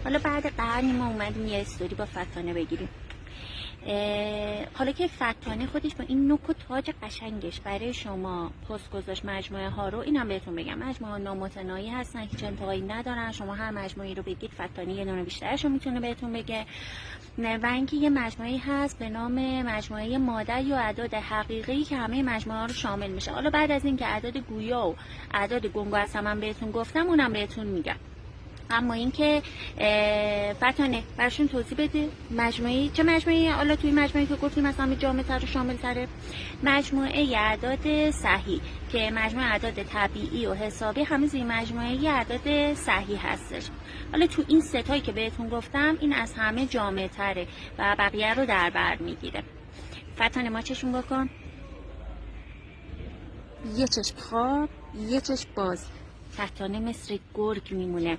حالا بعد قرنی ما اومدیم یه استوری با فتانه بگیریم. حالا که فتانه خودش با این نوک و تاج قشنگش برای شما پست گذاشت مجموعه ها رو، اینم بهتون بگم مجموعه نامتناهی هستن، هیچ انتهایی ندارن. شما هر مجموعی رو بگید فتانه یه دونه بیشترش رو میتونه بهتون بگه. و اینکه یه مجموعه هست به نام مجموعه مادر یا اعداد حقیقی که همه مجموعه ها رو شامل میشه. حالا بعد از اینکه اعداد گویا و اعداد گنگو هستم من بهتون گفتم، اونم بهتون میگم. اما اینکه فتانه براشون توضیح بده مجموعه چه مجموعه. حالا توی مجموعه که گفتیم مثلا جامع تر و شامل تره، مجموعه اعداد صحیح که مجموعه اعداد طبیعی و حسابی همه زیر مجموعه اعداد صحیح هستش. حالا تو این ستایی که بهتون گفتم این از همه جامع تره و بقیه رو در بر میگیره. فتانه ما چشون بکن، یه چشم خواب یه چشم باز. فتانه مثل گرگ میمونه.